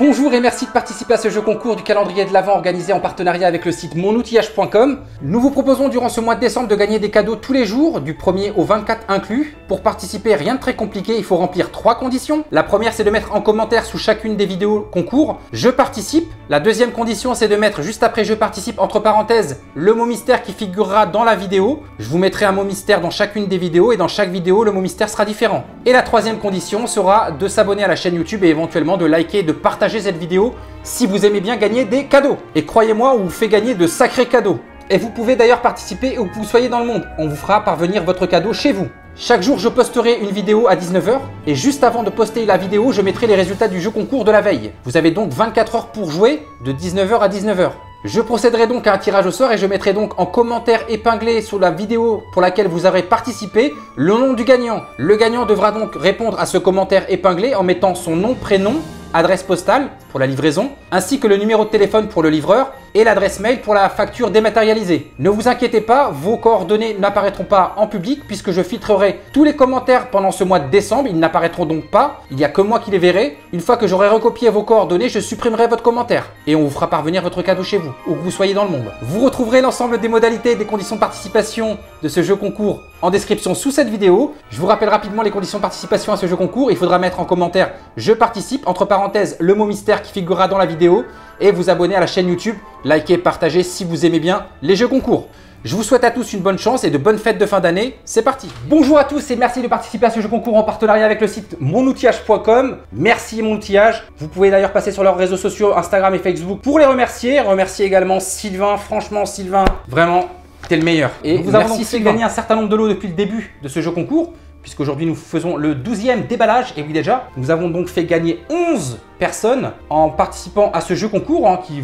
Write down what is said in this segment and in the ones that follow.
Bonjour et merci de participer à ce jeu concours du calendrier de l'Avent organisé en partenariat avec le site monoutillage.com. Nous vous proposons durant ce mois de décembre de gagner des cadeaux tous les jours, du 1er au 24 inclus. Pour participer, rien de très compliqué, il faut remplir 3 conditions. La première, c'est de mettre en commentaire sous chacune des vidéos concours « Je participe ». La deuxième condition, c'est de mettre juste après « Je participe » entre parenthèses le mot mystère qui figurera dans la vidéo. Je vous mettrai un mot mystère dans chacune des vidéos et dans chaque vidéo, le mot mystère sera différent. Et la troisième condition sera de s'abonner à la chaîne YouTube et éventuellement de liker et de partager cette vidéo si vous aimez bien gagner des cadeaux. Et croyez-moi, on vous fait gagner de sacrés cadeaux. Et vous pouvez d'ailleurs participer où que vous soyez dans le monde. On vous fera parvenir votre cadeau chez vous. Chaque jour, je posterai une vidéo à 19 h et juste avant de poster la vidéo, je mettrai les résultats du jeu concours de la veille. Vous avez donc 24 heures pour jouer de 19 h à 19 h. Je procéderai donc à un tirage au sort et je mettrai donc en commentaire épinglé sous la vidéo pour laquelle vous aurez participé le nom du gagnant. Le gagnant devra donc répondre à ce commentaire épinglé en mettant son nom, prénom, adresse postale pour la livraison, ainsi que le numéro de téléphone pour le livreur et l'adresse mail pour la facture dématérialisée. Ne vous inquiétez pas, vos coordonnées n'apparaîtront pas en public puisque je filtrerai tous les commentaires pendant ce mois de décembre. Ils n'apparaîtront donc pas, il n'y a que moi qui les verrai. Une fois que j'aurai recopié vos coordonnées, je supprimerai votre commentaire et on vous fera parvenir votre cadeau chez vous, où que vous soyez dans le monde. Vous retrouverez l'ensemble des modalités et des conditions de participation de ce jeu concours en description sous cette vidéo. Je vous rappelle rapidement les conditions de participation à ce jeu concours. Il faudra mettre en commentaire « Je participe » entre parenthèses le mot mystère qui figurera dans la vidéo et vous abonner à la chaîne YouTube, liker, partager si vous aimez bien les jeux concours. Je vous souhaite à tous une bonne chance et de bonnes fêtes de fin d'année. C'est parti. Bonjour à tous et merci de participer à ce jeu concours en partenariat avec le site monoutillage.com. Merci Mon Outillage. Vous pouvez d'ailleurs passer sur leurs réseaux sociaux Instagram et Facebook pour les remercier. Remercier également Sylvain. Franchement Sylvain, vraiment, t'es le meilleur. Et vous avez aussi fait gagner un certain nombre de lots depuis le début de ce jeu concours, puisqu'aujourd'hui nous faisons le 12e déballage. Et oui déjà, nous avons donc fait gagner 11 personnes en participant à ce jeu concours qui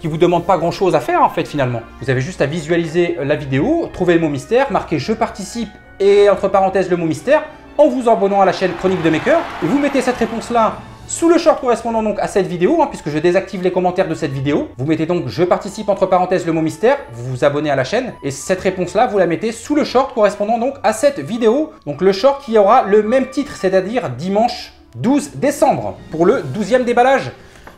vous demande pas grand chose à faire en fait finalement. Vous avez juste à visualiser la vidéo, trouver le mot mystère, marquer je participe et entre parenthèses le mot mystère en vous abonnant à la chaîne Chronique de Maker. Et vous mettez cette réponse là sous le short correspondant donc à cette vidéo, puisque je désactive les commentaires de cette vidéo. Vous mettez donc je participe entre parenthèses le mot mystère, vous vous abonnez à la chaîne et cette réponse là vous la mettez sous le short correspondant donc à cette vidéo. Donc le short qui aura le même titre, c'est-à-dire dimanche 12 décembre pour le 12e déballage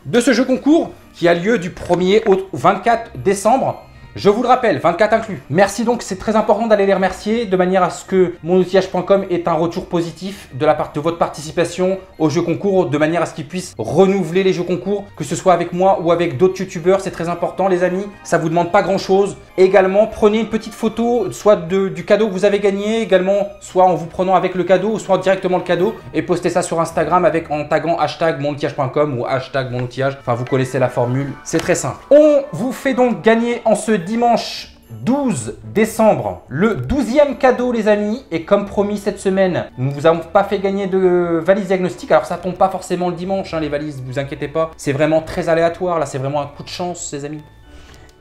de ce jeu concours qui a lieu du 1er au 24 décembre. Je vous le rappelle, 24 inclus. Merci donc, c'est très important d'aller les remercier de manière à ce que monoutillage.com ait un retour positif de la part de votre participation au jeu concours, de manière à ce qu'ils puissent renouveler les jeux concours, que ce soit avec moi ou avec d'autres youtubeurs. C'est très important les amis, ça vous demande pas grand chose. Également, prenez une petite photo, soit du cadeau que vous avez gagné, également soit en vous prenant avec le cadeau, soit directement le cadeau, et postez ça sur Instagram en taguant hashtag monoutillage.com ou hashtag monoutillage. Enfin, vous connaissez la formule, c'est très simple. On vous fait donc gagner en ce dimanche 12 décembre le 12e cadeau les amis, et comme promis cette semaine nous vous avons pas fait gagner de valise diagnostic. Alors ça tombe pas forcément le dimanche les valises, vous inquiétez pas, c'est vraiment très aléatoire là, c'est vraiment un coup de chance les amis.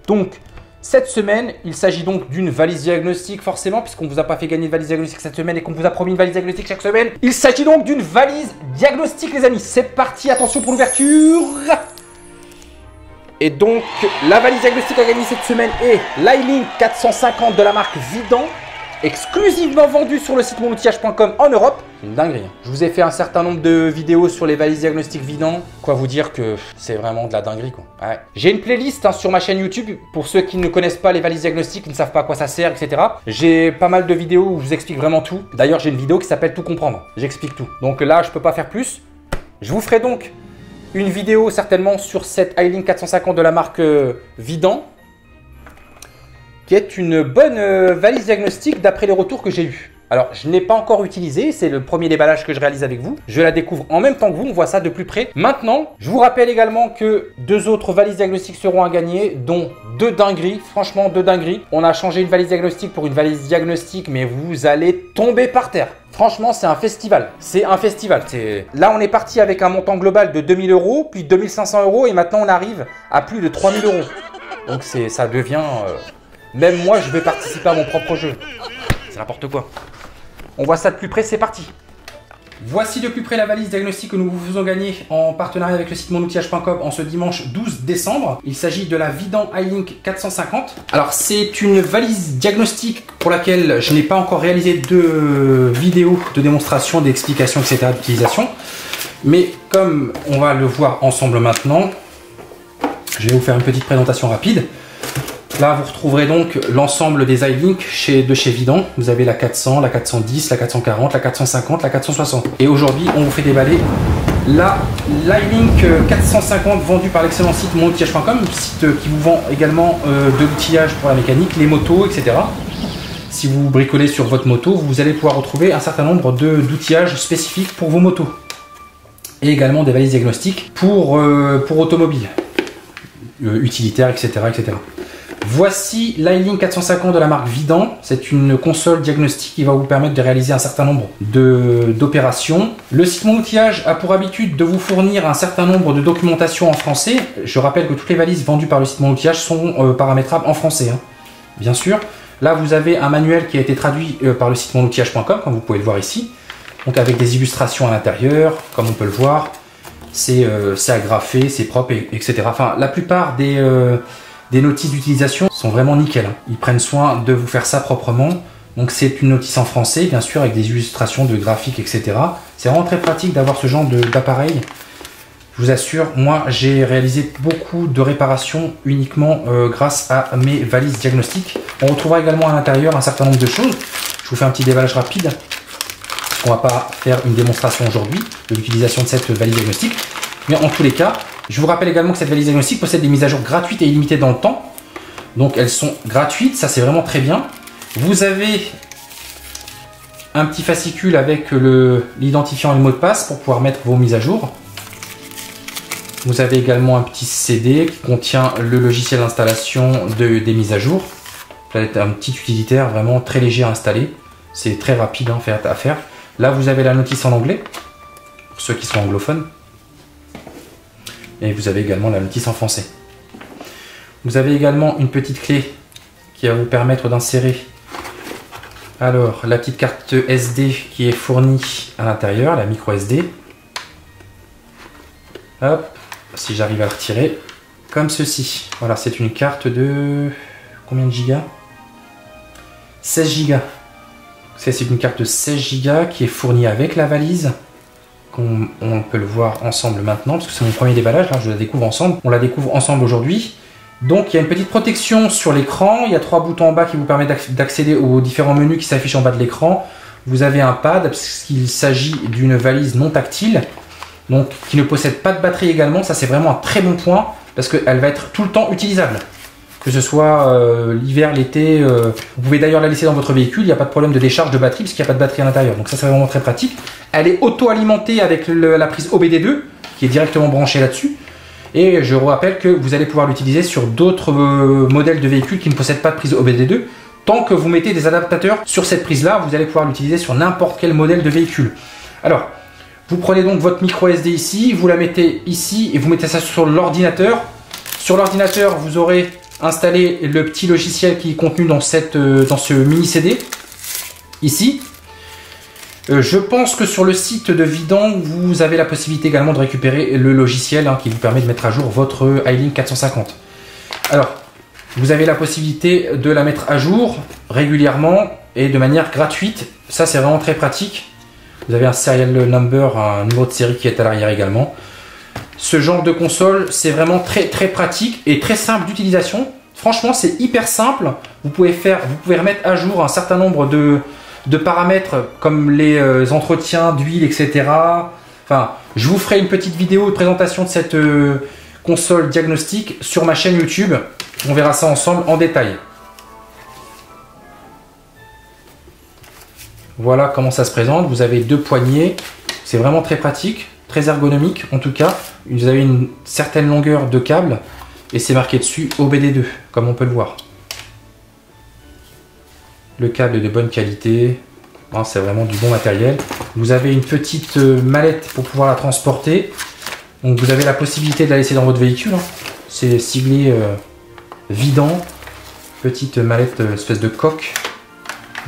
Donc cette semaine il s'agit donc d'une valise diagnostic forcément, puisqu'on vous a pas fait gagner de valise diagnostic cette semaine et qu'on vous a promis une valise diagnostic chaque semaine. Il s'agit donc d'une valise diagnostic les amis. C'est parti, attention pour l'ouverture. Et donc, la valise diagnostic à gagner cette semaine est l'iLink 450 de la marque Vidant, exclusivement vendue sur le site monoutillage.com en Europe. C'est une dinguerie. Je vous ai fait un certain nombre de vidéos sur les valises diagnostiques Vidant. Quoi vous dire que c'est vraiment de la dinguerie quoi. Ouais. J'ai une playlist sur ma chaîne YouTube pour ceux qui ne connaissent pas les valises diagnostiques, qui ne savent pas à quoi ça sert, etc. J'ai pas mal de vidéos où je vous explique vraiment tout. D'ailleurs, j'ai une vidéo qui s'appelle Tout comprendre. J'explique tout. Donc là, je peux pas faire plus. Je vous ferai donc une vidéo certainement sur cette iLink 450 de la marque Vidant, qui est une bonne valise diagnostique d'après les retours que j'ai eus. Alors, je ne l'ai pas encore utilisée, c'est le premier déballage que je réalise avec vous. Je la découvre en même temps que vous, on voit ça de plus près. Maintenant, je vous rappelle également que 2 autres valises diagnostiques seront à gagner, dont 2 dingueries, franchement 2 dingueries. On a changé une valise diagnostique pour une valise diagnostique, mais vous allez tomber par terre. Franchement, c'est un festival. C'est un festival. Là, on est parti avec un montant global de 2000 €, puis 2500 € et maintenant on arrive à plus de 3000 €. Donc ça devient... Même moi, je vais participer à mon propre jeu. C'est n'importe quoi. On voit ça de plus près, c'est parti. Voici de plus près la valise diagnostic que nous vous faisons gagner en partenariat avec le site monoutillage.com en ce dimanche 12 décembre. Il s'agit de la Vidant iLink 450. Alors c'est une valise diagnostic pour laquelle je n'ai pas encore réalisé de vidéo de démonstration, d'explication, etc. d'utilisation. Mais comme on va le voir ensemble maintenant, je vais vous faire une petite présentation rapide. Là, vous retrouverez donc l'ensemble des iLink de chez Vidan. Vous avez la 400, la 410, la 440, la 450, la 460. Et aujourd'hui, on vous fait déballer la l'iLink 450 vendue par l'excellent site monoutillage.com, site qui vous vend également de l'outillage pour la mécanique, les motos, etc. Si vous bricolez sur votre moto, vous allez pouvoir retrouver un certain nombre d'outillages spécifiques pour vos motos. Et également des valises diagnostiques pour automobiles, utilitaires, etc., etc. Voici l'iLink 450 de la marque Vidan. C'est une console diagnostique qui va vous permettre de réaliser un certain nombre d'opérations. Le site Mon Outillage a pour habitude de vous fournir un certain nombre de documentation en français. Je rappelle que toutes les valises vendues par le site Mon Outillage sont paramétrables en français, hein, bien sûr. Là, vous avez un manuel qui a été traduit par le site monoutillage.com, comme vous pouvez le voir ici. Donc avec des illustrations à l'intérieur, comme on peut le voir. C'est agrafé, c'est propre, etc. Enfin, la plupart des notices d'utilisation sont vraiment nickel. Ils prennent soin de vous faire ça proprement. Donc c'est une notice en français, bien sûr, avec des illustrations de graphiques, etc. C'est vraiment très pratique d'avoir ce genre d'appareil. Je vous assure, moi j'ai réalisé beaucoup de réparations uniquement grâce à mes valises diagnostiques. On retrouvera également à l'intérieur un certain nombre de choses. Je vous fais un petit déballage rapide. On ne va pas faire une démonstration aujourd'hui de l'utilisation de cette valise diagnostique. Mais en tous les cas, je vous rappelle également que cette valise diagnostique possède des mises à jour gratuites et illimitées dans le temps. Donc elles sont gratuites, ça c'est vraiment très bien. Vous avez un petit fascicule avec l'identifiant et le mot de passe pour pouvoir mettre vos mises à jour. Vous avez également un petit CD qui contient le logiciel d'installation des mises à jour. Ça va être un petit utilitaire vraiment très léger à installer. C'est très rapide à faire. Là vous avez la notice en anglais, pour ceux qui sont anglophones. Et vous avez également la notice en français. Vous avez également une petite clé qui va vous permettre d'insérer alors la petite carte SD qui est fournie à l'intérieur, la micro SD. Hop, si j'arrive à la retirer, comme ceci. Voilà, c'est une carte de combien de gigas? 16 gigas. C'est une carte de 16 Go qui est fournie avec la valise. On peut le voir ensemble maintenant, parce que c'est mon premier déballage, là, je la découvre ensemble. On la découvre ensemble aujourd'hui. Donc il y a une petite protection sur l'écran, il y a 3 boutons en bas qui vous permettent d'accéder aux différents menus qui s'affichent en bas de l'écran. Vous avez un pad, parce qu'il s'agit d'une valise non tactile, donc qui ne possède pas de batterie également. Ça c'est vraiment un très bon point, parce qu'elle va être tout le temps utilisable. Que ce soit l'hiver, l'été, vous pouvez d'ailleurs la laisser dans votre véhicule, il n'y a pas de problème de décharge de batterie puisqu'il n'y a pas de batterie à l'intérieur. Donc ça c'est vraiment très pratique. Elle est auto-alimentée avec la prise OBD2 qui est directement branchée là-dessus. Et je vous rappelle que vous allez pouvoir l'utiliser sur d'autres modèles de véhicules qui ne possèdent pas de prise OBD2. Tant que vous mettez des adaptateurs sur cette prise-là, vous allez pouvoir l'utiliser sur n'importe quel modèle de véhicule. Alors, vous prenez donc votre micro SD ici, vous la mettez ici et vous mettez ça sur l'ordinateur. Sur l'ordinateur, vous aurez installer le petit logiciel qui est contenu dans ce mini CD ici. Je pense que sur le site de Vidan, vous avez la possibilité également de récupérer le logiciel qui vous permet de mettre à jour votre iLink 450. Alors, vous avez la possibilité de la mettre à jour régulièrement et de manière gratuite. Ça, c'est vraiment très pratique. Vous avez un serial number, un numéro de série qui est à l'arrière également. Ce genre de console, c'est vraiment très pratique et très simple d'utilisation. Franchement, c'est hyper simple. Vous pouvez remettre à jour un certain nombre de paramètres comme les entretiens d'huile, etc. Enfin, je vous ferai une petite vidéo de présentation de cette console diagnostique sur ma chaîne YouTube. On verra ça ensemble en détail. Voilà comment ça se présente. Vous avez 2 poignées. C'est vraiment très pratique. Très ergonomique en tout cas. Vous avez une certaine longueur de câble et c'est marqué dessus OBD2 comme on peut le voir. Le câble est de bonne qualité, c'est vraiment du bon matériel. Vous avez une petite mallette pour pouvoir la transporter. Donc vous avez la possibilité de la laisser dans votre véhicule. C'est siglé Vidan. Petite mallette espèce de coque.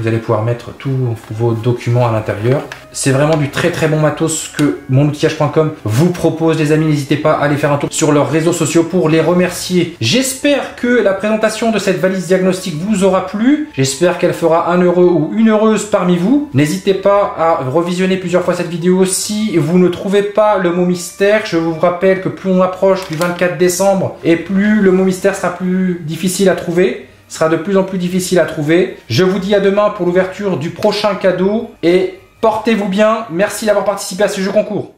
Vous allez pouvoir mettre tous vos documents à l'intérieur. C'est vraiment du très très bon matos que monoutillage.com vous propose, les amis. N'hésitez pas à aller faire un tour sur leurs réseaux sociaux pour les remercier. J'espère que la présentation de cette valise diagnostic vous aura plu. J'espère qu'elle fera un heureux ou une heureuse parmi vous. N'hésitez pas à revisionner plusieurs fois cette vidéo si vous ne trouvez pas le mot mystère. Je vous rappelle que plus on approche du 24 décembre et plus le mot mystère sera plus difficile à trouver. Sera de plus en plus difficile à trouver. Je vous dis à demain pour l'ouverture du prochain cadeau et portez-vous bien. Merci d'avoir participé à ce jeu concours.